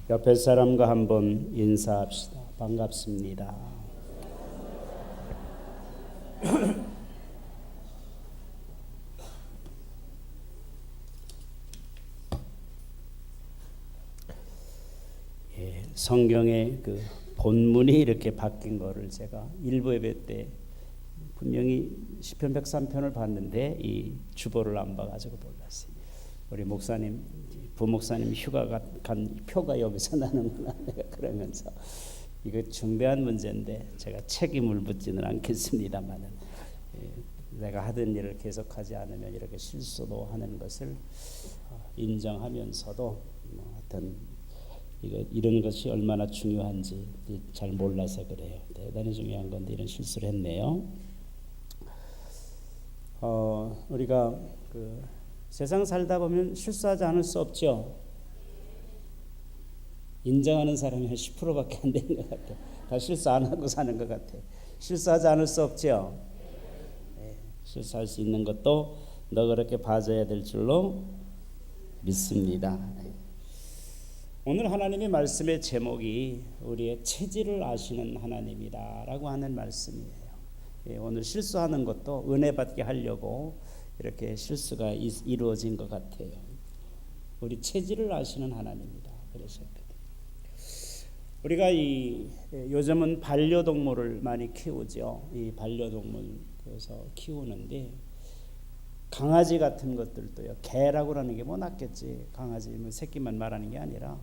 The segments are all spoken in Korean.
옆에 사람과 한번 인사합시다. 반갑습니다. 성경의 그 본문이 이렇게 바뀐 거를 제가 일부 예배 때 분명히 시편 103편을 봤는데 이 주보를 안 봐가지고 몰랐어요. 우리 목사님, 부목사님 휴가가 간 표가 여기서 나는구나 내가 그러면서 이거 중대한 문제인데 제가 책임을 묻지는 않겠습니다만은 내가 하던 일을 계속하지 않으면 이렇게 실수도 하는 것을 인정하면서도 하여튼 이런 것이 얼마나 중요한지 잘 몰라서 그래요. 대단히 중요한 건데 이런 실수를 했네요. 우리가 세상 살다 보면 실수하지 않을 수 없죠. 인정하는 사람이 한 10%밖에 안 되는 것 같아요. 다 실수 안 하고 사는 것 같아요. 실수하지 않을 수 없죠. 실수할 수 있는 것도 너 그렇게 봐줘야 될 줄로 믿습니다. 오늘 하나님의 말씀의 제목이 우리의 체질을 아시는 하나님이다라고 하는 말씀이에요. 오늘 실수하는 것도 은혜 받게 하려고 이렇게 실수가 이루어진 것 같아요. 우리 체질을 아시는 하나님이다 그러셨거든요. 우리가 요즘은 반려동물을 많이 키우죠. 이 반려동물 그래서 키우는데 강아지 같은 것들도요. 개라고 하는 게 뭐 낫겠지. 강아지 뭐 새끼만 말하는 게 아니라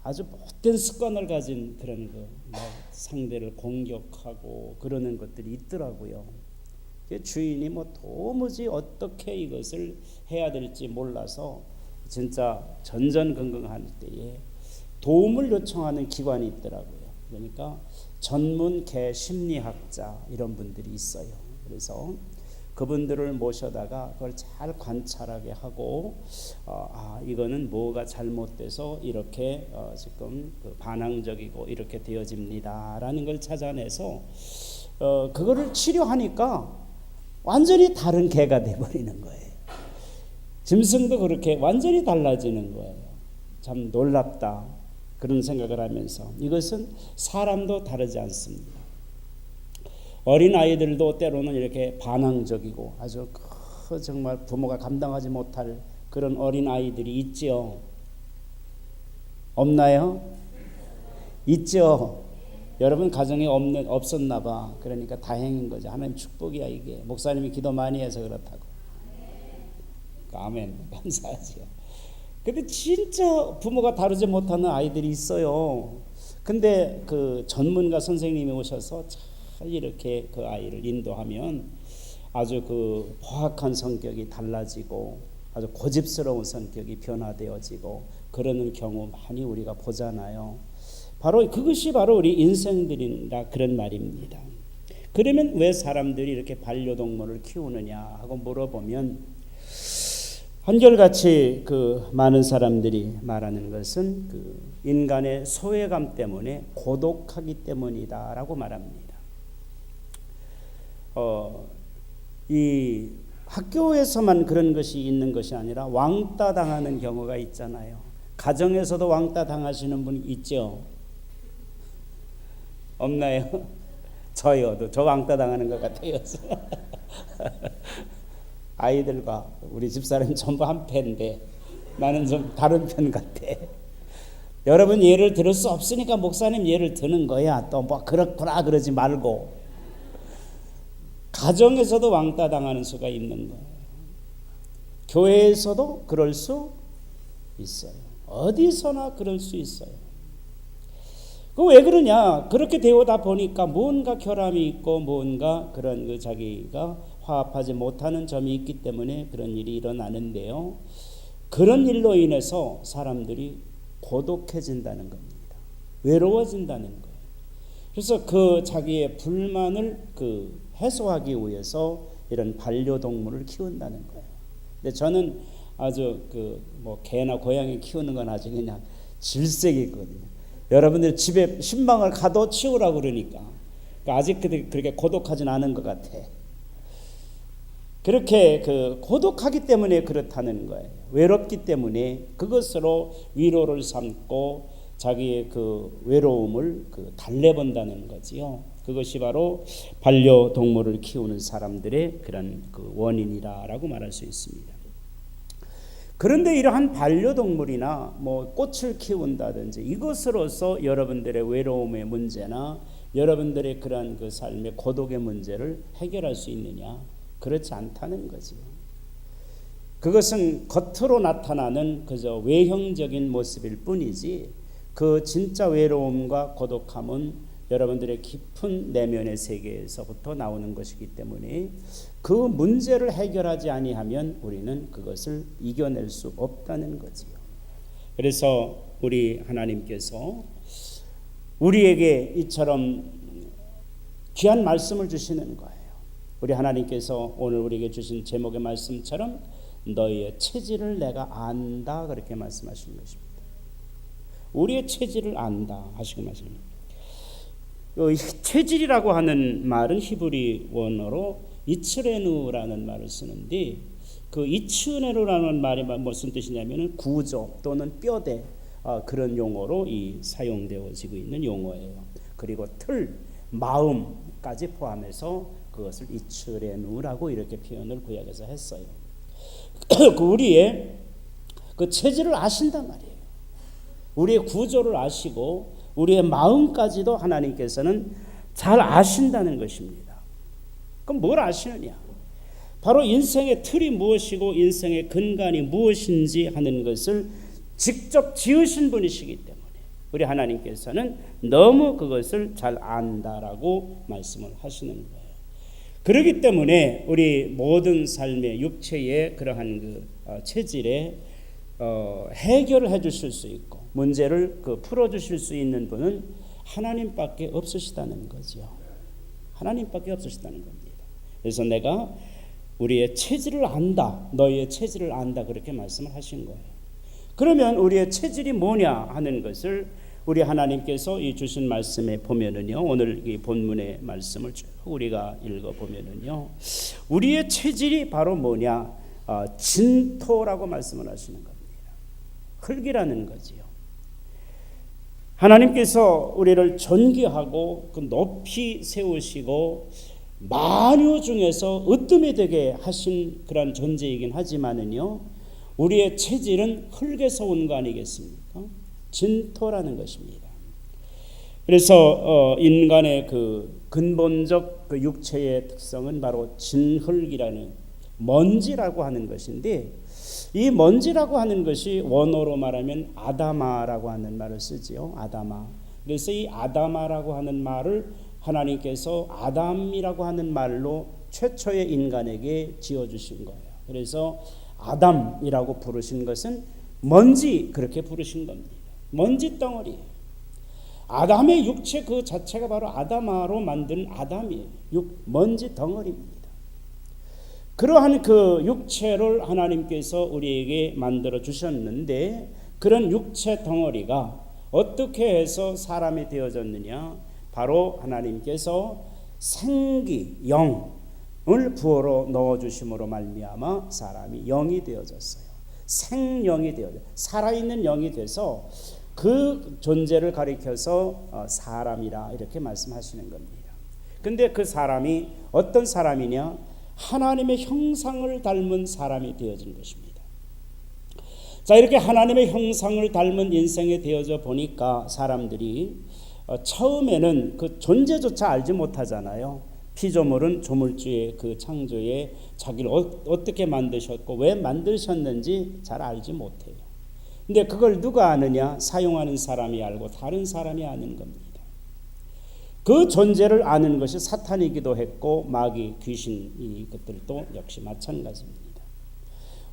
아주 못된 습관을 가진 그런 상대를 공격하고 그러는 것들이 있더라고요. 주인이 뭐 도무지 어떻게 이것을 해야 될지 몰라서 진짜 전전긍긍할 때에 도움을 요청하는 기관이 있더라고요. 그러니까 전문 개 심리학자 이런 분들이 있어요. 그래서 그분들을 모셔다가 그걸 잘 관찰하게 하고 이거는 뭐가 잘못돼서 이렇게 지금 반항적이고 이렇게 되어집니다라는 걸 찾아내서 그거를 치료하니까 완전히 다른 개가 돼버리는 거예요. 짐승도 그렇게 완전히 달라지는 거예요. 참 놀랍다 그런 생각을 하면서 이것은 사람도 다르지 않습니다. 어린 아이들도 때로는 이렇게 반항적이고 아주 정말 부모가 감당하지 못할 그런 어린 아이들이 있지요. 없나요? 있죠. 여러분 가정에 없었나 봐. 그러니까 다행인 거죠. 하나님 축복이야 이게. 목사님이 기도 많이 해서 그렇다고. 아멘. 감사하지요. 근데 진짜 부모가 다루지 못하는 아이들이 있어요. 근데 그 전문가 선생님이 오셔서 이렇게 그 아이를 인도하면 아주 그 포악한 성격이 달라지고 아주 고집스러운 성격이 변화되어지고 그러는 경우 많이 우리가 보잖아요. 바로 그것이 바로 우리 인생들이라 그런 말입니다. 그러면 왜 사람들이 이렇게 반려동물을 키우느냐 하고 물어보면 한결같이 많은 사람들이 말하는 것은 인간의 소외감 때문에 고독하기 때문이다라고 말합니다. 이 학교에서만 그런 것이 있는 것이 아니라 왕따 당하는 경우가 있잖아요. 가정에서도 왕따 당하시는 분이 있죠. 없나요? 저요. 저 왕따 당하는 것 같아요. 아이들과 우리 집사람 전부 한 패인데 나는 좀 다른 편 같아. 여러분 예를 들을 수 없으니까 목사님 예를 드는 거야. 또 뭐 그렇구나 그러지 말고. 가정에서도 왕따 당하는 수가 있는 거예요. 교회에서도 그럴 수 있어요. 어디서나 그럴 수 있어요. 왜 그러냐? 그렇게 되어다 보니까 뭔가 결함이 있고 뭔가 그런 자기가 화합하지 못하는 점이 있기 때문에 그런 일이 일어나는데요. 그런 일로 인해서 사람들이 고독해진다는 겁니다. 외로워진다는 거예요. 그래서 자기의 불만을 해소하기 위해서 이런 반려동물을 키운다는 거예요. 근데 저는 아주 개나 고양이 키우는 건 아주 그냥 질색이 있거든요. 여러분들 집에 신방을 가도 치우라고 그러니까 아직 그렇게 고독하진 않은 것 같아. 그렇게 고독하기 때문에 그렇다는 거예요. 외롭기 때문에 그것으로 위로를 삼고 자기의 그 외로움을 달래본다는 거지요. 그것이 바로 반려동물을 키우는 사람들의 그런 그 원인이라고 말할 수 있습니다. 그런데 이러한 반려동물이나 뭐 꽃을 키운다든지 이것으로서 여러분들의 외로움의 문제나 여러분들의 그런 그 삶의 고독의 문제를 해결할 수 있느냐? 그렇지 않다는 거지요. 그것은 겉으로 나타나는 그저 외형적인 모습일 뿐이지 그 진짜 외로움과 고독함은 여러분들의 깊은 내면의 세계에서부터 나오는 것이기 때문에 그 문제를 해결하지 아니하면 우리는 그것을 이겨낼 수 없다는 거지요. 그래서 우리 하나님께서 우리에게 이처럼 귀한 말씀을 주시는 거예요. 우리 하나님께서 오늘 우리에게 주신 제목의 말씀처럼 너희의 체질을 내가 안다 그렇게 말씀하시는 것입니다. 우리의 체질을 안다 하시고 말씀합니다. 체질이라고 하는 말은 히브리 원어로 이츠레누라는 말을 쓰는데 그 이츠레누라는 말이 무슨 뜻이냐면은 구조 또는 뼈대 그런 용어로 사용되어지고 있는 용어예요. 그리고 틀, 마음까지 포함해서 그것을 이츠레누라고 이렇게 표현을 구약에서 했어요. 우리의 그 체질을 아신단 말이에요. 우리의 구조를 아시고 우리의 마음까지도 하나님께서는 잘 아신다는 것입니다. 그럼 뭘 아시느냐? 바로 인생의 틀이 무엇이고 인생의 근간이 무엇인지 하는 것을 직접 지으신 분이시기 때문에 우리 하나님께서는 너무 그것을 잘 안다라고 말씀을 하시는 거예요. 그렇기 때문에 우리 모든 삶의 육체의 그러한 그 체질에 해결을 해주실 수 있고 문제를 풀어주실 수 있는 분은 하나님밖에 없으시다는 거죠. 하나님밖에 없으시다는 겁니다. 그래서 내가 우리의 체질을 안다, 너희의 체질을 안다 그렇게 말씀을 하신 거예요. 그러면 우리의 체질이 뭐냐 하는 것을 우리 하나님께서 이 주신 말씀에 보면은요, 오늘 이 본문의 말씀을 쭉 우리가 읽어 보면은요, 우리의 체질이 바로 뭐냐, 진토라고 말씀을 하시는 겁니다. 흙이라는 거지요. 하나님께서 우리를 존귀하고 높이 세우시고 만유 중에서 으뜸이 되게 하신 그런 존재이긴 하지만은요, 우리의 체질은 흙에서 온 거 아니겠습니까? 진토라는 것입니다. 그래서 인간의 그 근본적 그 육체의 특성은 바로 진흙이라는 먼지라고 하는 것인데, 이 먼지라고 하는 것이 원어로 말하면 아다마라고 하는 말을 쓰지요. 아다마. 그래서 이 아다마라고 하는 말을 하나님께서 아담이라고 하는 말로 최초의 인간에게 지어주신 거예요. 그래서 아담이라고 부르신 것은 먼지 그렇게 부르신 겁니다. 먼지 덩어리. 아담의 육체 그 자체가 바로 아다마로 만든 아담이에요. 먼지 덩어리입니다. 그러한 그 육체를 하나님께서 우리에게 만들어 주셨는데, 그런 육체 덩어리가 어떻게 해서 사람이 되어졌느냐? 바로 하나님께서 생기, 영을 부어로 넣어주심으로 말미암아 사람이 영이 되어졌어요. 생영이 되어져, 살아있는 영이 돼서 그 존재를 가리켜서 사람이라 이렇게 말씀하시는 겁니다. 근데 그 사람이 어떤 사람이냐? 하나님의 형상을 닮은 사람이 되어진 것입니다. 자, 이렇게 하나님의 형상을 닮은 인생에 되어져 보니까 사람들이 처음에는 그 존재조차 알지 못하잖아요. 피조물은 조물주의 그 창조에 자기를 어떻게 만드셨고 왜 만드셨는지 잘 알지 못해요. 근데 그걸 누가 아느냐? 사용하는 사람이 알고 다른 사람이 아는 겁니다. 그 존재를 아는 것이 사탄이기도 했고 마귀, 귀신 이것들도 역시 마찬가지입니다.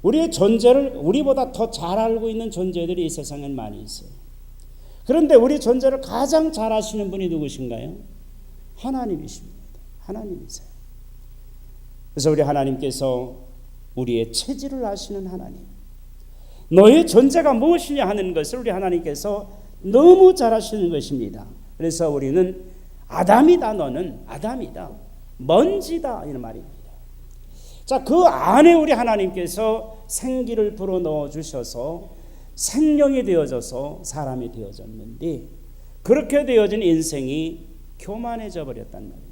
우리의 존재를 우리보다 더 잘 알고 있는 존재들이 이 세상엔 많이 있어요. 그런데 우리 존재를 가장 잘 아시는 분이 누구신가요? 하나님이십니다. 하나님이세요. 그래서 우리 하나님께서 우리의 체질을 아시는 하나님, 너의 존재가 무엇이냐 하는 것을 우리 하나님께서 너무 잘 아시는 것입니다. 그래서 우리는 아담이다, 너는 아담이다, 먼지다 이런 말입니다. 자, 그 안에 우리 하나님께서 생기를 불어 넣어 주셔서 생명이 되어져서 사람이 되어졌는데 그렇게 되어진 인생이 교만해져 버렸단 말입니다.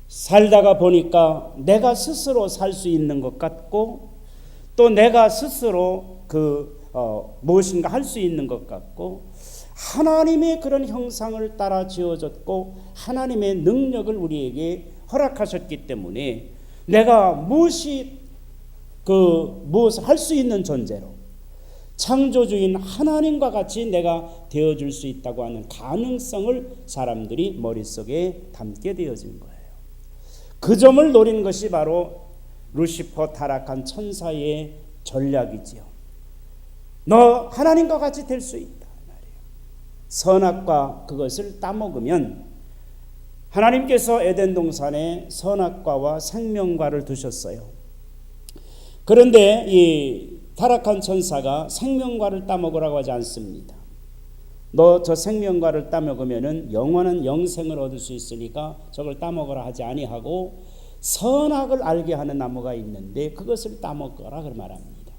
살다가 보니까 내가 스스로 살 수 있는 것 같고 또 내가 스스로 무엇인가 할 수 있는 것 같고 하나님의 그런 형상을 따라 지어졌고 하나님의 능력을 우리에게 허락하셨기 때문에 내가 무엇을 할 수 있는 존재로 창조주인 하나님과 같이 내가 되어줄 수 있다고 하는 가능성을 사람들이 머릿속에 담게 되어진 거예요. 그 점을 노린 것이 바로 루시퍼 타락한 천사의 전략이지요. 너 하나님과 같이 될 수 있다 말이에요. 선악과 그것을 따먹으면 하나님께서 에덴 동산에 선악과와 생명과를 두셨어요. 그런데 이 타락한 천사가 생명과를 따먹으라고 하지 않습니다. 너 저 생명과를 따먹으면은 영원한 영생을 얻을 수 있으니까 저걸 따먹으라 하지 아니하고 선악을 알게 하는 나무가 있는데 그것을 따먹어라 그 말합니다.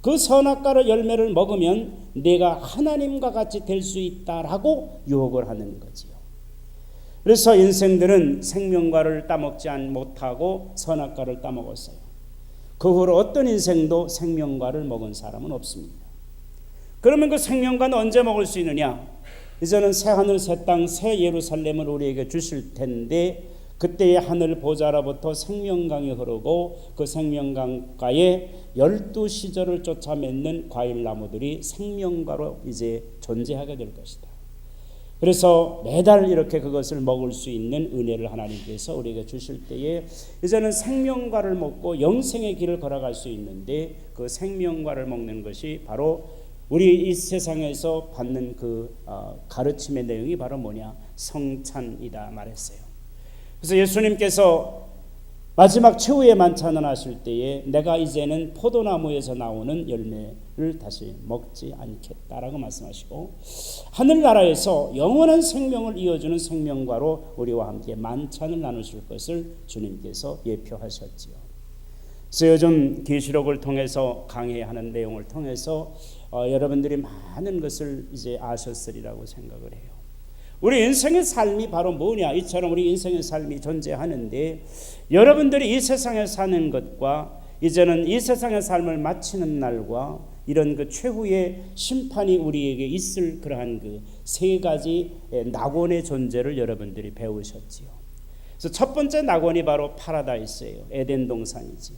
그 선악과를 열매를 먹으면 내가 하나님과 같이 될 수 있다라고 유혹을 하는 거지요. 그래서 인생들은 생명과를 따먹지 못하고 선악과를 따먹었어요. 그 후로 어떤 인생도 생명과를 먹은 사람은 없습니다. 그러면 그 생명과는 언제 먹을 수 있느냐? 이제는 새 하늘 새 땅 새 예루살렘을 우리에게 주실 텐데 그때의 하늘 보좌로부터 생명강이 흐르고 그 생명강가에 12시절을 쫓아 맺는 과일나무들이 생명과로 이제 존재하게 될 것이다. 그래서 매달 이렇게 그것을 먹을 수 있는 은혜를 하나님께서 우리에게 주실 때에 이제는 생명과를 먹고 영생의 길을 걸어갈 수 있는데 그 생명과를 먹는 것이 바로 우리 이 세상에서 받는 그 가르침의 내용이 바로 뭐냐? 성찬이다 말했어요. 그래서 예수님께서 마지막 최후의 만찬을 하실 때에 내가 이제는 포도나무에서 나오는 열매를 다시 먹지 않겠다라고 말씀하시고 하늘나라에서 영원한 생명을 이어주는 생명과로 우리와 함께 만찬을 나누실 것을 주님께서 예표하셨지요. 그래서 요즘 계시록을 통해서 강해하는 내용을 통해서 여러분들이 많은 것을 이제 아셨으리라고 생각을 해요. 우리 인생의 삶이 바로 뭐냐? 이처럼 우리 인생의 삶이 존재하는데 여러분들이 이 세상에 사는 것과 이제는 이 세상의 삶을 마치는 날과 이런 그 최후의 심판이 우리에게 있을 그러한 그 세 가지 낙원의 존재를 여러분들이 배우셨지요. 그래서 첫 번째 낙원이 바로 파라다이스예요. 에덴 동산이지요.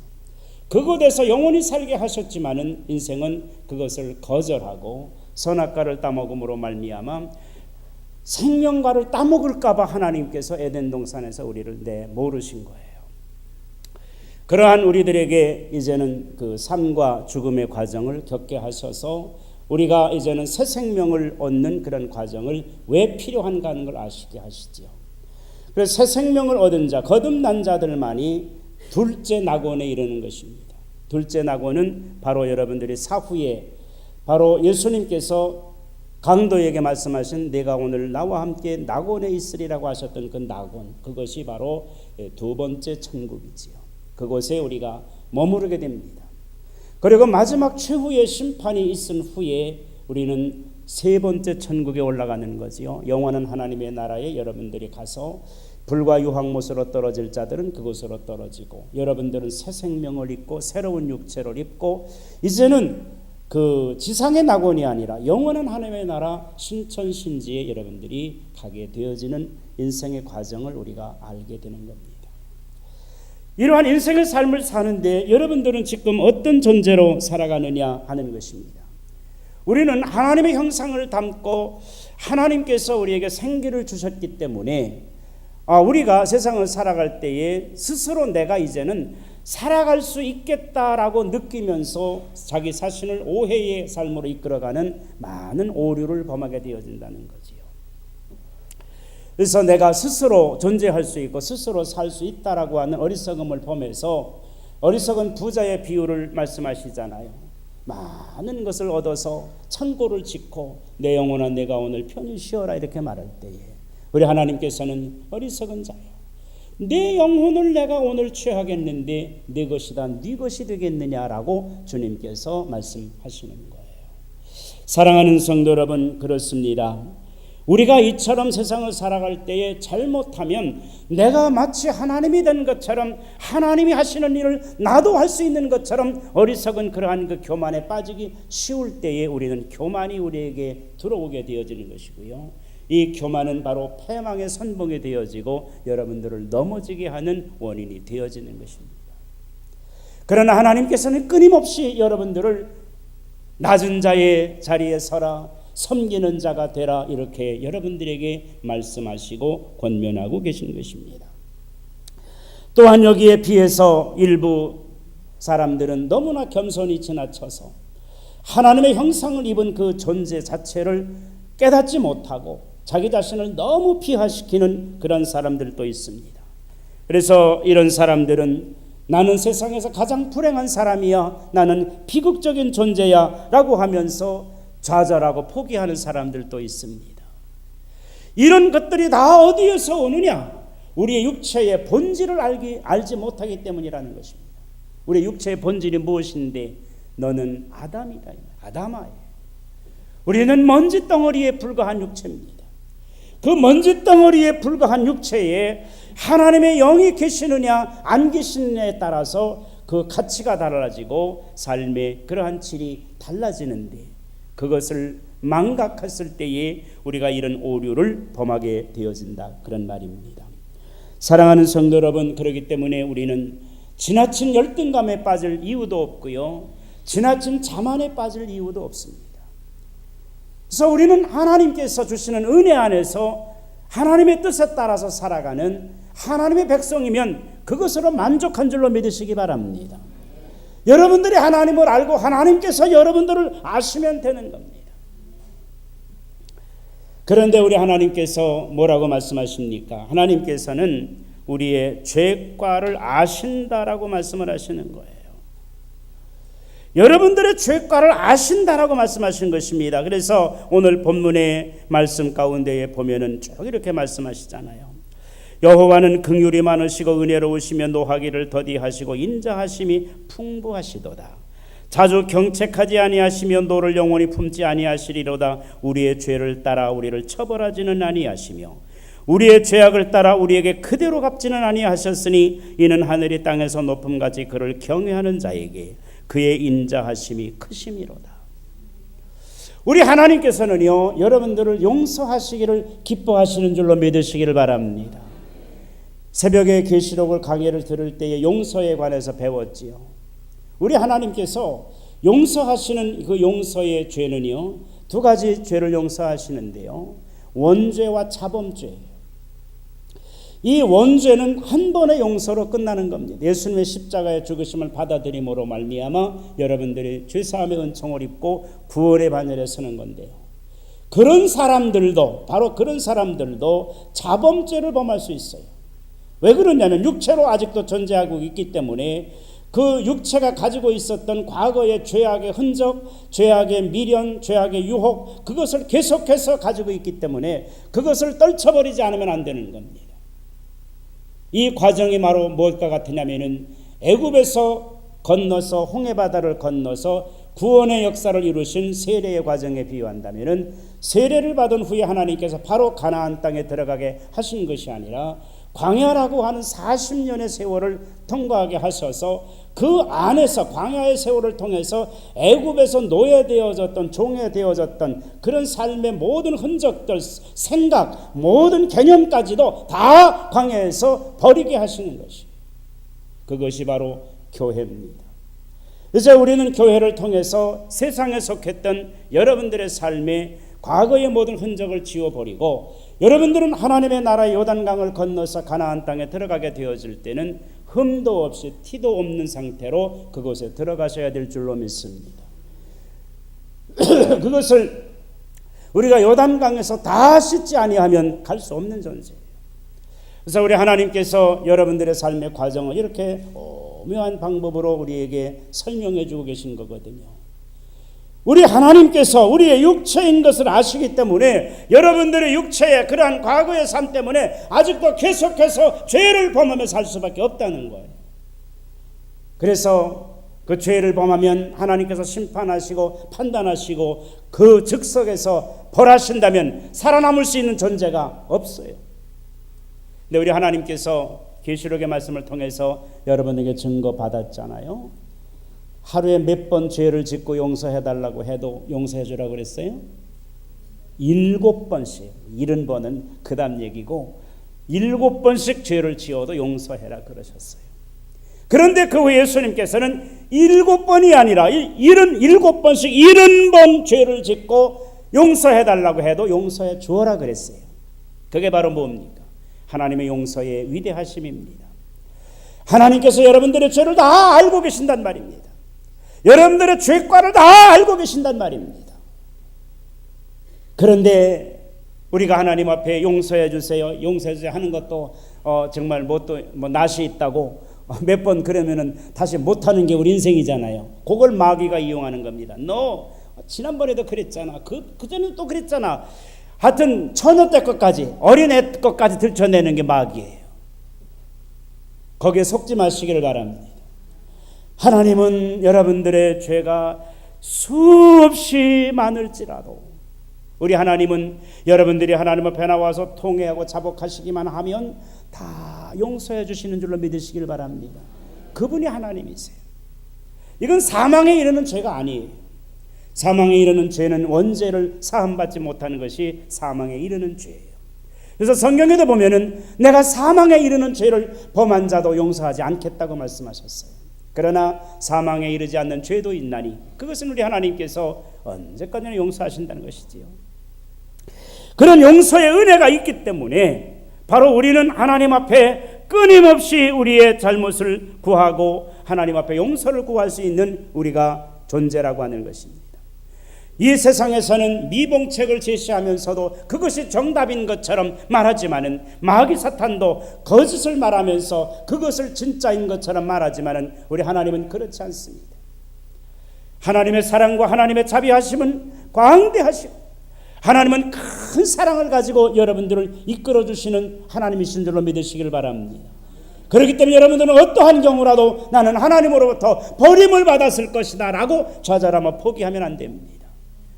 그곳에서 영원히 살게 하셨지만은 인생은 그것을 거절하고 선악과를 따먹음으로 말미암아 생명과를 따먹을까봐 하나님께서 에덴 동산에서 우리를 내모르신 거예요. 그러한 우리들에게 이제는 그 삶과 죽음의 과정을 겪게 하셔서 우리가 이제는 새 생명을 얻는 그런 과정을 왜 필요한가 하는 걸 아시게 하시죠. 그래서 새 생명을 얻은 자, 거듭난 자들만이 둘째 낙원에 이르는 것입니다. 둘째 낙원은 바로 여러분들이 사후에 바로 예수님께서 강도에게 말씀하신 내가 오늘 나와 함께 낙원에 있으리라고 하셨던 그 낙원, 그것이 바로 두 번째 천국이지요. 그곳에 우리가 머무르게 됩니다. 그리고 마지막 최후의 심판이 있은 후에 우리는 세 번째 천국에 올라가는 거지요. 영원한 하나님의 나라에 여러분들이 가서 불과 유황못으로 떨어질 자들은 그곳으로 떨어지고 여러분들은 새 생명을 입고 새로운 육체를 입고 이제는 그 지상의 낙원이 아니라 영원한 하나님의 나라 신천신지에 여러분들이 가게 되어지는 인생의 과정을 우리가 알게 되는 겁니다. 이러한 인생의 삶을 사는데 여러분들은 지금 어떤 존재로 살아가느냐 하는 것입니다. 우리는 하나님의 형상을 담고 하나님께서 우리에게 생기를 주셨기 때문에 우리가 세상을 살아갈 때에 스스로 내가 이제는 살아갈 수 있겠다라고 느끼면서 자기 자신을 오해의 삶으로 이끌어가는 많은 오류를 범하게 되어진다는 거지요. 그래서 내가 스스로 존재할 수 있고 스스로 살 수 있다라고 하는 어리석음을 범해서 어리석은 부자의 비유를 말씀하시잖아요. 많은 것을 얻어서 창고를 짓고 내 영혼아 내가 오늘 편히 쉬어라 이렇게 말할 때에 우리 하나님께서는 어리석은 자야, 내 영혼을 내가 오늘 취하겠는데 내 것이다 네 것이 되겠느냐라고 주님께서 말씀하시는 거예요. 사랑하는 성도 여러분, 그렇습니다. 우리가 이처럼 세상을 살아갈 때에 잘못하면 내가 마치 하나님이 된 것처럼, 하나님이 하시는 일을 나도 할 수 있는 것처럼 어리석은 그러한 그 교만에 빠지기 쉬울 때에 우리는 교만이 우리에게 들어오게 되어지는 것이고요. 이 교만은 바로 패망의 선봉이 되어지고 여러분들을 넘어지게 하는 원인이 되어지는 것입니다. 그러나 하나님께서는 끊임없이 여러분들을 낮은 자의 자리에 서라, 섬기는 자가 되라, 이렇게 여러분들에게 말씀하시고 권면하고 계신 것입니다. 또한 여기에 비해서 일부 사람들은 너무나 겸손이 지나쳐서 하나님의 형상을 입은 그 존재 자체를 깨닫지 못하고 자기 자신을 너무 비하시키는 그런 사람들도 있습니다. 그래서 이런 사람들은 나는 세상에서 가장 불행한 사람이야, 나는 비극적인 존재야 라고 하면서 좌절하고 포기하는 사람들도 있습니다. 이런 것들이 다 어디에서 오느냐? 우리의 육체의 본질을 알지 못하기 때문이라는 것입니다. 우리의 육체의 본질이 무엇인데 너는 아담이다, 아담아예. 우리는 먼지 덩어리에 불과한 육체입니다. 그 먼지 덩어리에 불과한 육체에 하나님의 영이 계시느냐 안 계시느냐에 따라서 그 가치가 달라지고 삶의 그러한 질이 달라지는데, 그것을 망각했을 때에 우리가 이런 오류를 범하게 되어진다, 그런 말입니다. 사랑하는 성도 여러분, 그렇기 때문에 우리는 지나친 열등감에 빠질 이유도 없고요, 지나친 자만에 빠질 이유도 없습니다. 그래서 우리는 하나님께서 주시는 은혜 안에서 하나님의 뜻에 따라서 살아가는 하나님의 백성이면 그것으로 만족한 줄로 믿으시기 바랍니다. 여러분들이 하나님을 알고 하나님께서 여러분들을 아시면 되는 겁니다. 그런데 우리 하나님께서 뭐라고 말씀하십니까? 하나님께서는 우리의 죄과를 아신다라고 말씀을 하시는 거예요. 여러분들의 죄과를 아신다라고 말씀하신 것입니다. 그래서 오늘 본문의 말씀 가운데에 보면은 쭉 이렇게 말씀하시잖아요. 여호와는 긍휼이 많으시고 은혜로우시며 노하기를 더디하시고 인자하심이 풍부하시도다. 자주 경책하지 아니하시며 노를 영원히 품지 아니하시리로다. 우리의 죄를 따라 우리를 처벌하지는 아니하시며 우리의 죄악을 따라 우리에게 그대로 갚지는 아니하셨으니 이는 하늘이 땅에서 높음같이 그를 경외하는 자에게 그의 인자하심이 크심이로다. 우리 하나님께서는요, 여러분들을 용서하시기를 기뻐하시는 줄로 믿으시기를 바랍니다. 새벽에 계시록을 강의를 들을 때에 용서에 관해서 배웠지요. 우리 하나님께서 용서하시는 그 용서의 죄는요, 두 가지 죄를 용서하시는데요, 원죄와 자범죄예요. 이 원죄는 한 번의 용서로 끝나는 겁니다. 예수님의 십자가의 죽으심을 받아들임으로 말미암아 여러분들이 죄사함의 은총을 입고 구원의 반열에 서는 건데요, 그런 사람들도, 바로 그런 사람들도 자범죄를 범할 수 있어요. 왜 그러냐면 육체로 아직도 존재하고 있기 때문에 그 육체가 가지고 있었던 과거의 죄악의 흔적, 죄악의 미련, 죄악의 유혹, 그것을 계속해서 가지고 있기 때문에 그것을 떨쳐버리지 않으면 안 되는 겁니다. 이 과정이 바로 무엇과 같으냐면은 애굽에서 건너서 홍해바다를 건너서 구원의 역사를 이루신 세례의 과정에 비유한다면은, 세례를 받은 후에 하나님께서 바로 가나안 땅에 들어가게 하신 것이 아니라 광야라고 하는 40년의 세월을 통과하게 하셔서 그 안에서 광야의 세월을 통해서 애굽에서 노예되어졌던, 종예되어졌던 그런 삶의 모든 흔적들, 생각, 모든 개념까지도 다 광야에서 버리게 하시는 것이, 그것이 바로 교회입니다. 이제 우리는 교회를 통해서 세상에 속했던 여러분들의 삶의 과거의 모든 흔적을 지워버리고, 여러분들은 하나님의 나라의 요단강을 건너서 가나안 땅에 들어가게 되어질 때는 흠도 없이 티도 없는 상태로 그곳에 들어가셔야 될 줄로 믿습니다. 그것을 우리가 요단강에서 다 씻지 아니하면 갈 수 없는 존재예요. 그래서 우리 하나님께서 여러분들의 삶의 과정을 이렇게 오묘한 방법으로 우리에게 설명해 주고 계신 거거든요. 우리 하나님께서 우리의 육체인 것을 아시기 때문에 여러분들의 육체의 그러한 과거의 삶 때문에 아직도 계속해서 죄를 범하며 살 수밖에 없다는 거예요. 그래서 그 죄를 범하면 하나님께서 심판하시고 판단하시고 그 즉석에서 벌하신다면 살아남을 수 있는 존재가 없어요. 근데 우리 하나님께서 계시록의 말씀을 통해서 여러분에게 증거 받았잖아요. 하루에 몇 번 죄를 짓고 용서해달라고 해도 용서해 주라고 그랬어요? 7번씩. 70번은 그 다음 얘기고 7번씩 죄를 지어도 용서해라 그러셨어요. 그런데 그 후에 예수님께서는 7번이 아니라 77번씩 70번 죄를 짓고 용서해달라고 해도 용서해 주어라 그랬어요. 그게 바로 뭡니까? 하나님의 용서의 위대하심입니다. 하나님께서 여러분들의 죄를 다 알고 계신단 말입니다. 여러분들의 죄과를 다 알고 계신단 말입니다. 그런데 우리가 하나님 앞에 용서해 주세요, 용서해 주세요 하는 것도 정말 낯이 있다고 몇 번 그러면은 다시 못하는 게 우리 인생이잖아요. 그걸 마귀가 이용하는 겁니다. 너 지난번에도 그랬잖아. 그 전에 또 그랬잖아. 하여튼 처녀 때 것까지, 어린애 것까지 들춰내는 게 마귀예요. 거기에 속지 마시기를 바랍니다. 하나님은 여러분들의 죄가 수없이 많을지라도 우리 하나님은 여러분들이 하나님 앞에 나와서 통회하고 자복하시기만 하면 다 용서해 주시는 줄로 믿으시길 바랍니다. 그분이 하나님이세요. 이건 사망에 이르는 죄가 아니에요. 사망에 이르는 죄는 원죄를 사함받지 못하는 것이 사망에 이르는 죄예요. 그래서 성경에도 보면은 내가 사망에 이르는 죄를 범한 자도 용서하지 않겠다고 말씀하셨어요. 그러나 사망에 이르지 않는 죄도 있나니 그것은 우리 하나님께서 언제까지나 용서하신다는 것이지요. 그런 용서의 은혜가 있기 때문에 바로 우리는 하나님 앞에 끊임없이 우리의 잘못을 구하고 하나님 앞에 용서를 구할 수 있는 우리가 존재라고 하는 것입니다. 이 세상에서는 미봉책을 제시하면서도 그것이 정답인 것처럼 말하지만은 마귀 사탄도 거짓을 말하면서 그것을 진짜인 것처럼 말하지만은 우리 하나님은 그렇지 않습니다. 하나님의 사랑과 하나님의 자비하심은 광대하시고 하나님은 큰 사랑을 가지고 여러분들을 이끌어 주시는 하나님이신 줄로 믿으시길 바랍니다. 그렇기 때문에 여러분들은 어떠한 경우라도 나는 하나님으로부터 버림을 받았을 것이다 라고 좌절하며 포기하면 안 됩니다.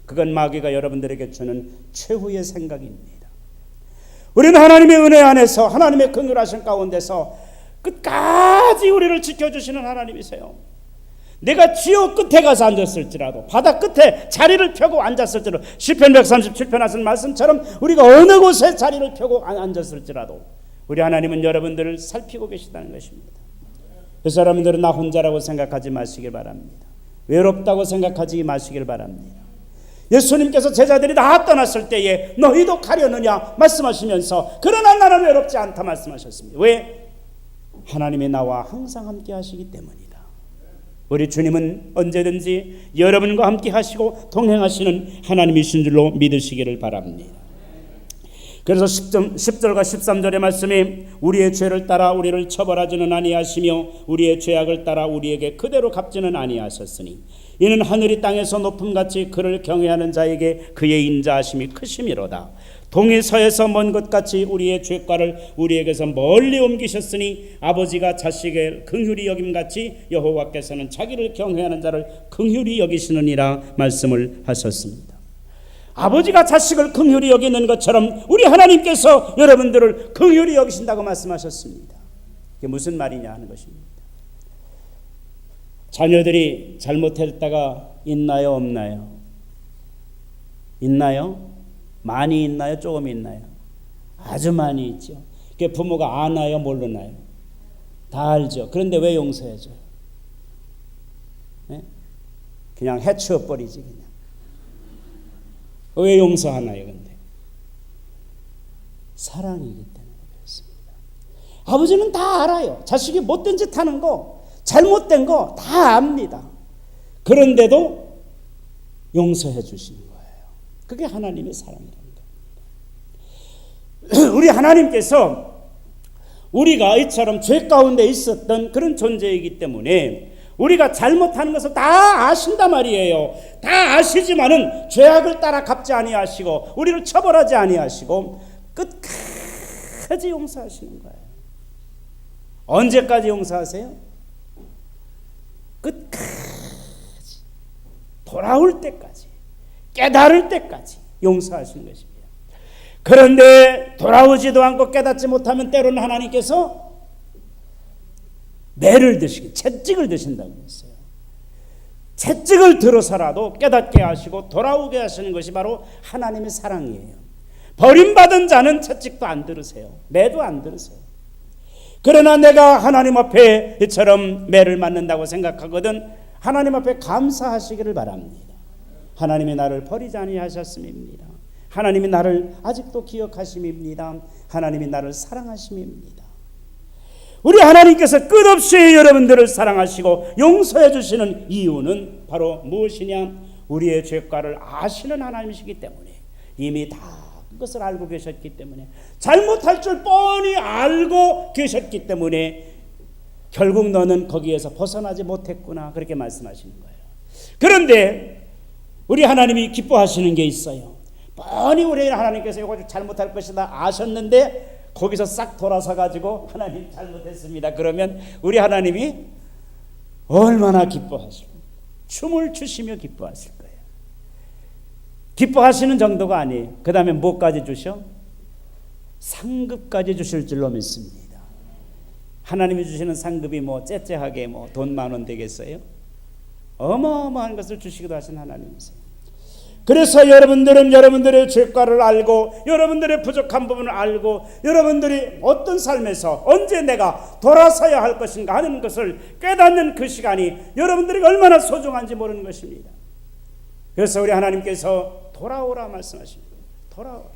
그건 마귀가 여러분들에게 주는 최후의 생각입니다. 우리는 하나님의 은혜 안에서 하나님의 긍휼하신 가운데서 끝까지 우리를 지켜주시는 하나님이세요. 내가 지옥 끝에 가서 앉았을지라도 바다 끝에 자리를 펴고 앉았을지라도 시편 137편 하신 말씀처럼 우리가 어느 곳에 자리를 펴고 앉았을지라도 우리 하나님은 여러분들을 살피고 계시다는 것입니다. 그래서 여러분들은 나 혼자라고 생각하지 마시길 바랍니다. 외롭다고 생각하지 마시길 바랍니다. 예수님께서 제자들이 다 떠났을 때에 너희도 가려느냐 말씀하시면서 그러나 나는 외롭지 않다 말씀하셨습니다. 왜? 하나님이 나와 항상 함께 하시기 때문이다. 우리 주님은 언제든지 여러분과 함께 하시고 동행하시는 하나님이신 줄로 믿으시기를 바랍니다. 그래서 10절과 13절의 말씀이 우리의 죄를 따라 우리를 처벌하지는 아니하시며 우리의 죄악을 따라 우리에게 그대로 갚지는 아니하셨으니 이는 하늘이 땅에서 높음같이 그를 경외하는 자에게 그의 인자하심이 크심이로다. 동이 서에서 먼 것 같이 우리의 죄과를 우리에게서 멀리 옮기셨으니 아버지가 자식을 긍휼히 여김같이 여호와께서는 자기를 경외하는 자를 긍휼히 여기시느니라 말씀을 하셨습니다. 아버지가 자식을 긍휼히 여기는 것처럼 우리 하나님께서 여러분들을 긍휼히 여기신다고 말씀하셨습니다. 이게 무슨 말이냐 하는 것입니다. 자녀들이 잘못했다가 있나요, 없나요? 있나요? 많이 있나요? 조금 있나요? 아주 많이 있죠. 그게 부모가 아나요? 모르나요? 다 알죠. 그런데 왜 용서해줘요? 네? 그냥 해치워버리지 그냥. 왜 용서하나요? 근데 사랑이기 때문에 그렇습니다. 아버지는 다 알아요. 자식이 못된 짓 하는 거, 잘못된 거 다 압니다. 그런데도 용서해 주시는 거예요. 그게 하나님의 사랑이라는 겁니다. 우리 하나님께서 우리가 이처럼 죄 가운데 있었던 그런 존재이기 때문에 우리가 잘못하는 것을 다 아신단 말이에요. 다 아시지만은 죄악을 따라 갚지 아니하시고 우리를 처벌하지 아니하시고 끝까지 용서하시는 거예요. 언제까지 용서하세요? 끝까지, 돌아올 때까지, 깨달을 때까지 용서하시는 것입니다. 그런데 돌아오지도 않고 깨닫지 못하면 때로는 하나님께서 매를 드시고 채찍을 드신다고 했어요. 채찍을 들어서라도 깨닫게 하시고 돌아오게 하시는 것이 바로 하나님의 사랑이에요. 버림받은 자는 채찍도 안 들으세요. 매도 안 들으세요. 그러나 내가 하나님 앞에 이처럼 매를 맞는다고 생각하거든 하나님 앞에 감사하시기를 바랍니다. 하나님이 나를 버리지 아니하셨음입니다. 하나님이 나를 아직도 기억하심입니다. 하나님이 나를 사랑하심입니다. 우리 하나님께서 끝없이 여러분들을 사랑하시고 용서해 주시는 이유는 바로 무엇이냐? 우리의 죄과를 아시는 하나님이시기 때문에, 이미 다 그것을 알고 계셨기 때문에, 잘못할 줄 뻔히 알고 계셨기 때문에 결국 너는 거기에서 벗어나지 못했구나, 그렇게 말씀하시는 거예요. 그런데 우리 하나님이 기뻐하시는 게 있어요. 뻔히 우리 하나님께서 이거 잘못할 것이다 아셨는데 거기서 싹 돌아서 가지고 하나님 잘못했습니다. 그러면 우리 하나님이 얼마나 기뻐하시고 춤을 추시며 기뻐하실 거예요. 기뻐하시는 정도가 아니에요. 그 다음에 뭐까지 주셔? 상급까지 주실 줄로 믿습니다. 하나님이 주시는 상급이 뭐 째째하게 뭐 돈 10,000원 되겠어요? 어마어마한 것을 주시기도 하신 하나님이세요. 그래서 여러분들은 여러분들의 죄과를 알고 여러분들의 부족한 부분을 알고 여러분들이 어떤 삶에서 언제 내가 돌아서야 할 것인가 하는 것을 깨닫는 그 시간이 여러분들에게 얼마나 소중한지 모르는 것입니다. 그래서 우리 하나님께서 돌아오라 말씀하시는 거예요. 돌아오라,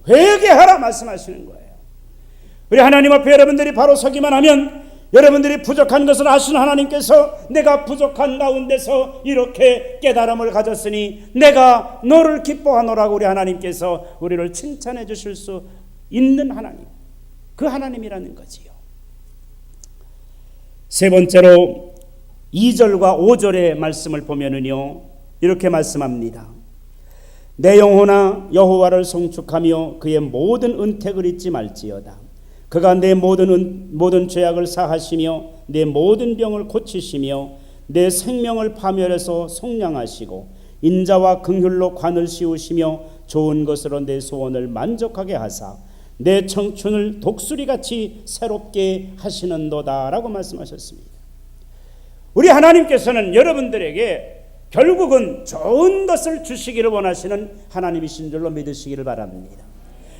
회개하라 말씀하시는 거예요. 우리 하나님 앞에 여러분들이 바로 서기만 하면 여러분들이 부족한 것을 아시는 하나님께서 내가 부족한 가운데서 이렇게 깨달음을 가졌으니 내가 너를 기뻐하노라고 우리 하나님께서 우리를 칭찬해 주실 수 있는 하나님, 그 하나님이라는 거지요. 세 번째로 2절과 5절의 말씀을 보면은요, 이렇게 말씀합니다. 내 영혼아 여호와를 송축하며 그의 모든 은택을 잊지 말지어다. 그가 내 모든 죄악을 사하시며 내 모든 병을 고치시며 내 생명을 파멸해서 속량하시고 인자와 긍휼로 관을 씌우시며 좋은 것으로 내 소원을 만족하게 하사 내 청춘을 독수리같이 새롭게 하시는도다 라고 말씀하셨습니다. 우리 하나님께서는 여러분들에게 결국은 좋은 것을 주시기를 원하시는 하나님이신 줄로 믿으시기를 바랍니다.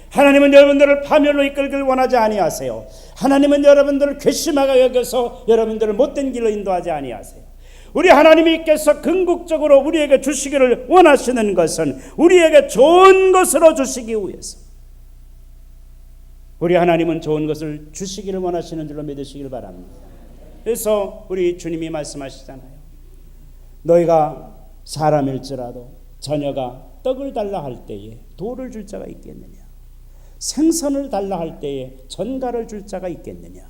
하나님은 여러분들을 파멸로 이끌기를 원하지 아니하세요. 하나님은 여러분들을 괘씸하게 여겨서 여러분들을 못된 길로 인도하지 아니하세요. 우리 하나님께서 궁극적으로 우리에게 주시기를 원하시는 것은 우리에게 좋은 것으로 주시기 위해서, 우리 하나님은 좋은 것을 주시기를 원하시는 줄로 믿으시기를 바랍니다. 그래서 우리 주님이 말씀하시잖아요. 너희가 사람일지라도 자녀가 떡을 달라 할 때에 돌을 줄 자가 있겠느냐? 생선을 달라 할 때에 전갈을 줄 자가 있겠느냐?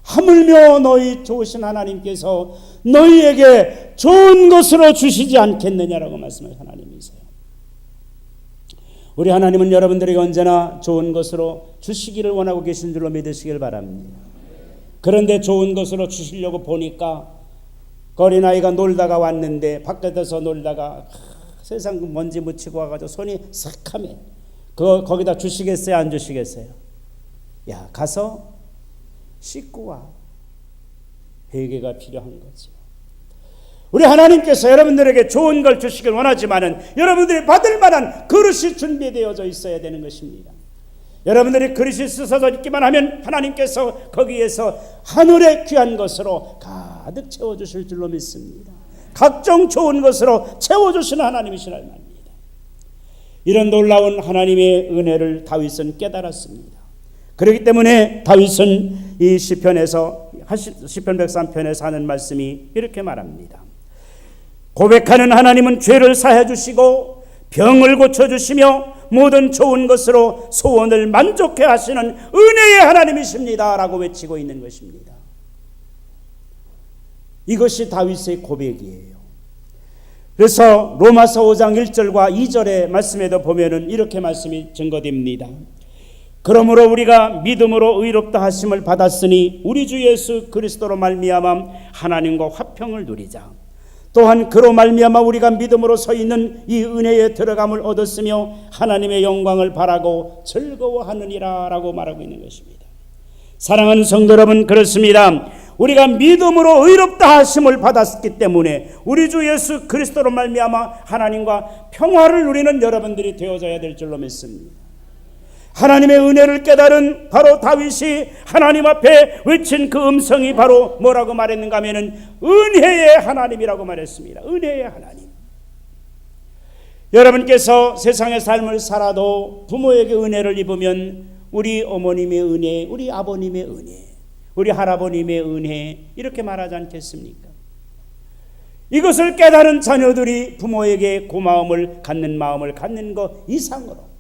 하물며 너희 좋으신 하나님께서 너희에게 좋은 것으로 주시지 않겠느냐라고 말씀하신 하나님이세요. 우리 하나님은 여러분들에게 언제나 좋은 것으로 주시기를 원하고 계신 줄로 믿으시길 바랍니다. 그런데 좋은 것으로 주시려고 보니까 어린아이가 놀다가 왔는데 바깥에서 놀다가 세상 먼지 묻히고 와가지고 손이 삭하면 거기다 주시겠어요? 안 주시겠어요? 야, 가서 씻고 와. 회개가 필요한 거죠. 우리 하나님께서 여러분들에게 좋은 걸 주시길 원하지만은 여러분들이 받을 만한 그릇이 준비되어져 있어야 되는 것입니다. 여러분들이 그릇이 쓰서져 있기만 하면 하나님께서 거기에서 하늘의 귀한 것으로 가득 채워주실 줄로 믿습니다. 각종 좋은 것으로 채워주시는 하나님이시라 말입니다. 이런 놀라운 하나님의 은혜를 다윗은 깨달았습니다. 그렇기 때문에 다윗은 이 시편 103편에서 하는 말씀이 이렇게 말합니다. 고백하는 하나님은 죄를 사해 주시고 병을 고쳐주시며 모든 좋은 것으로 소원을 만족해 하시는 은혜의 하나님이십니다 라고 외치고 있는 것입니다. 이것이 다윗의 고백이에요. 그래서 로마서 5장 1절과 2절의 말씀에도 보면은 이렇게 말씀이 증거됩니다. 그러므로 우리가 믿음으로 의롭다 하심을 받았으니 우리 주 예수 그리스도로 말미암아 하나님과 화평을 누리자. 또한 그로 말미암아 우리가 믿음으로 서 있는 이 은혜에 들어감을 얻었으며 하나님의 영광을 바라고 즐거워하느니라 라고 말하고 있는 것입니다. 사랑하는 성도 여러분, 그렇습니다. 우리가 믿음으로 의롭다 하심을 받았기 때문에 우리 주 예수 그리스도로 말미암아 하나님과 평화를 누리는 여러분들이 되어져야 될 줄로 믿습니다. 하나님의 은혜를 깨달은 바로 다윗이 하나님 앞에 외친 그 음성이 바로 뭐라고 말했는가 하면은 은혜의 하나님이라고 말했습니다. 은혜의 하나님. 여러분께서 세상의 삶을 살아도 부모에게 은혜를 입으면 우리 어머님의 은혜, 우리 아버님의 은혜, 우리 할아버님의 은혜 이렇게 말하지 않겠습니까? 이것을 깨달은 자녀들이 부모에게 고마움을 갖는 마음을 갖는 것 이상으로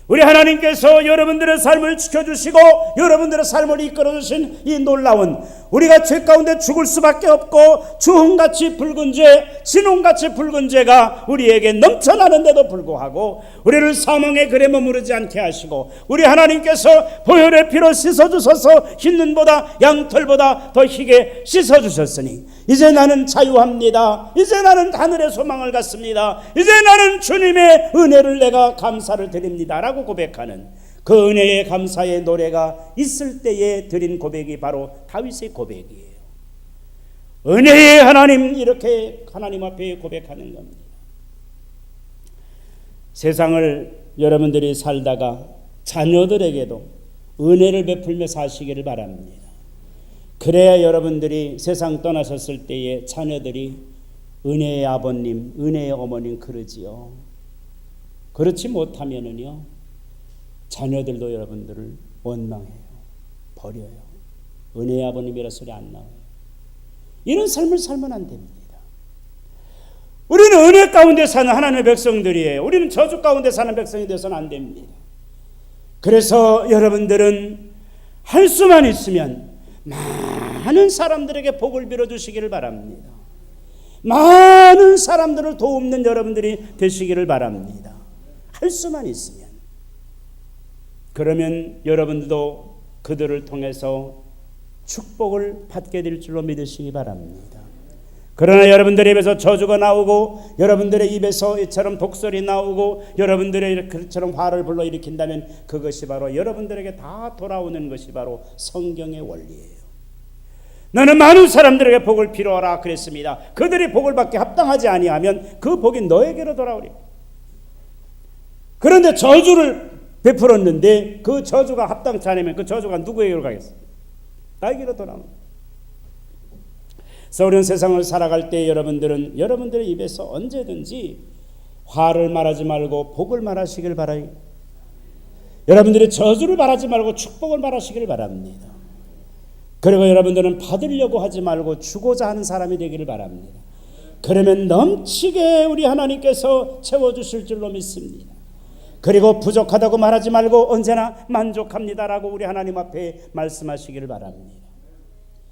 우리 하나님께서 여러분들의 삶을 지켜주시고 여러분들의 삶을 이끌어주신 이 놀라운 우리가 죄 가운데 죽을 수밖에 없고 주홍같이 붉은 죄, 진홍같이 붉은 죄가 우리에게 넘쳐나는데도 불구하고 우리를 사망의 글에 머무르지 않게 하시고 우리 하나님께서 보혈의 피로 씻어주셔서 흰 눈보다 양털보다 더 희게 씻어주셨으니 이제 나는 자유합니다. 이제 나는 하늘의 소망을 갖습니다. 이제 나는 주님의 은혜를 내가 감사를 드립니다 라고 고백하는 그 은혜의 감사의 노래가 있을 때에 드린 고백이 바로 다윗의 고백이에요. 은혜의 하나님, 이렇게 하나님 앞에 고백하는 겁니다. 세상을 여러분들이 살다가 자녀들에게도 은혜를 베풀며 사시기를 바랍니다. 그래야 여러분들이 세상 떠나셨을 때에 자녀들이 은혜의 아버님, 은혜의 어머님 그러지요. 그렇지 못하면은요, 자녀들도 여러분들을 원망해요. 버려요. 은혜의 아버님이라 소리 안 나와요. 이런 삶을 살면 안 됩니다. 우리는 은혜 가운데 사는 하나님의 백성들이에요. 우리는 저주 가운데 사는 백성이 되어서는 안 됩니다. 그래서 여러분들은 할 수만 있으면 많은 사람들에게 복을 빌어주시기를 바랍니다. 많은 사람들을 도움는 여러분들이 되시기를 바랍니다. 할 수만 있으면. 그러면 여러분들도 그들을 통해서 축복을 받게 될 줄로 믿으시기 바랍니다. 그러나 여러분들의 입에서 저주가 나오고 여러분들의 입에서 이처럼 독설이 나오고 여러분들의 그처럼 화를 불러일으킨다면 그것이 바로 여러분들에게 다 돌아오는 것이 바로 성경의 원리예요. 너는 많은 사람들에게 복을 빌어라 그랬습니다. 그들이 복을 받기 합당하지 아니하면 그 복이 너에게로 돌아오리. 그런데 저주를 베풀었는데 그 저주가 합당치 않으면 그 저주가 누구에게로 가겠어요? 나에게로 돌아옵니다. 서울은 세상을 살아갈 때 여러분들은 여러분들의 입에서 언제든지 화를 말하지 말고 복을 말하시길 바라요. 여러분들이 저주를 말하지 말고 축복을 말하시길 바랍니다. 그리고 여러분들은 받으려고 하지 말고 주고자 하는 사람이 되기를 바랍니다. 그러면 넘치게 우리 하나님께서 채워주실 줄로 믿습니다. 그리고 부족하다고 말하지 말고 언제나 만족합니다라고 우리 하나님 앞에 말씀하시기를 바랍니다.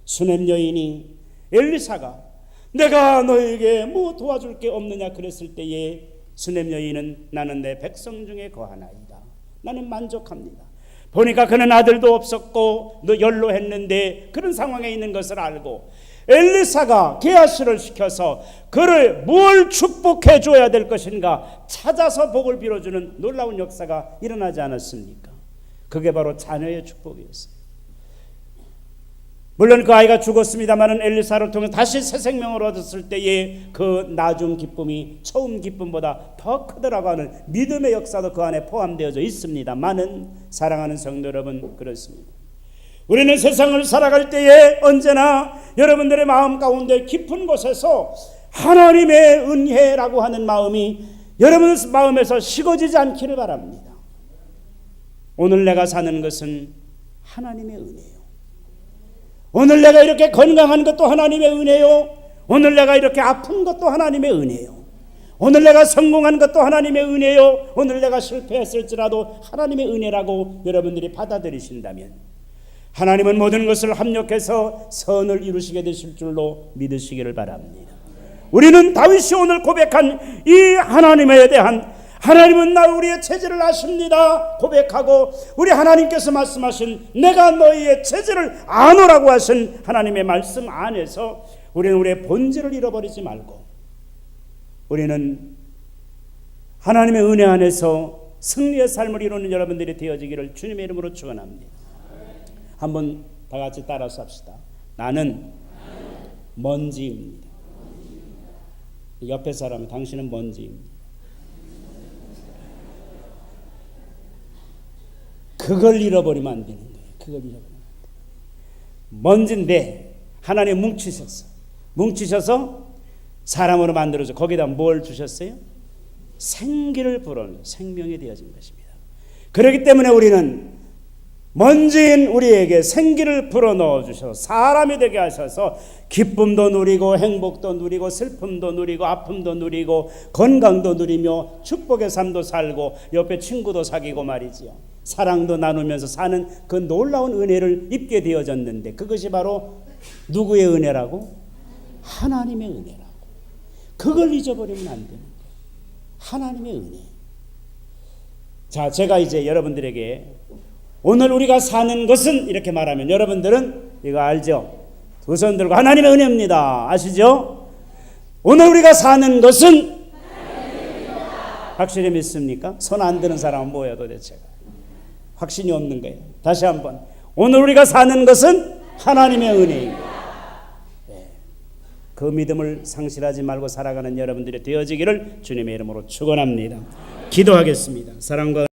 수넴 여인이 엘리사가 내가 너에게 뭐 도와줄 게 없느냐 그랬을 때에 수넴 여인은 나는 내 백성 중에 거하나이다. 나는 만족합니다. 보니까 그는 아들도 없었고 너 연로했는데 그런 상황에 있는 것을 알고 엘리사가 게하시를 시켜서 그를 뭘 축복해 줘야 될 것인가 찾아서 복을 빌어주는 놀라운 역사가 일어나지 않았습니까? 그게 바로 자녀의 축복이었어요. 물론 그 아이가 죽었습니다마는 엘리사를 통해 다시 새 생명을 얻었을 때에 그 나중 기쁨이 처음 기쁨보다 더 크더라고 하는 믿음의 역사도 그 안에 포함되어져 있습니다마는 사랑하는 성도 여러분, 그렇습니다. 우리는 세상을 살아갈 때에 언제나 여러분들의 마음 가운데 깊은 곳에서 하나님의 은혜라고 하는 마음이 여러분 마음에서 식어지지 않기를 바랍니다. 오늘 내가 사는 것은 하나님의 은혜예요. 오늘 내가 이렇게 건강한 것도 하나님의 은혜요. 오늘 내가 이렇게 아픈 것도 하나님의 은혜요. 오늘 내가 성공한 것도 하나님의 은혜요. 오늘 내가 실패했을지라도 하나님의 은혜라고 여러분들이 받아들이신다면 하나님은 모든 것을 합력해서 선을 이루시게 되실 줄로 믿으시기를 바랍니다. 우리는 다윗이 오늘 고백한 이 하나님에 대한, 하나님은 나 우리의 체질을 아십니다 고백하고, 우리 하나님께서 말씀하신 내가 너희의 체질을 아노라고 하신 하나님의 말씀 안에서 우리는 우리의 본질을 잃어버리지 말고, 우리는 하나님의 은혜 안에서 승리의 삶을 이루는 여러분들이 되어지기를 주님의 이름으로 축원합니다. 한번 다 같이 따라서 합시다. 나는 먼지입니다. 옆에 사람은 당신은 먼지입니다. 그걸 잃어버리면 안 되는 거예요. 그걸 잃어버리면 안 돼요. 먼지인데 하나님 뭉치셔서 사람으로 만들어서 거기다 뭘 주셨어요? 생기를 불어넣은 생명이 되어진 것입니다. 그렇기 때문에 우리는 먼지인 우리에게 생기를 불어넣어 주셔서 사람이 되게 하셔서 기쁨도 누리고 행복도 누리고 슬픔도 누리고 아픔도 누리고 건강도 누리며 축복의 삶도 살고 옆에 친구도 사귀고 말이지요. 사랑도 나누면서 사는 그 놀라운 은혜를 입게 되어졌는데, 그것이 바로 누구의 은혜라고? 하나님의 은혜라고. 그걸 잊어버리면 안 되는 거예요. 하나님의 은혜. 자, 제가 이제 여러분들에게 오늘 우리가 사는 것은 이렇게 말하면 여러분들은 이거 알죠? 두 손 들고 하나님의 은혜입니다. 아시죠? 오늘 우리가 사는 것은 확실히 믿습니까? 손 안 드는 사람은 뭐예요 도대체? 확신이 없는 거예요. 다시 한번, 오늘 우리가 사는 것은 하나님의 은혜입니다. 네. 그 믿음을 상실하지 말고 살아가는 여러분들이 되어지기를 주님의 이름으로 축원합니다. 기도하겠습니다. 사랑과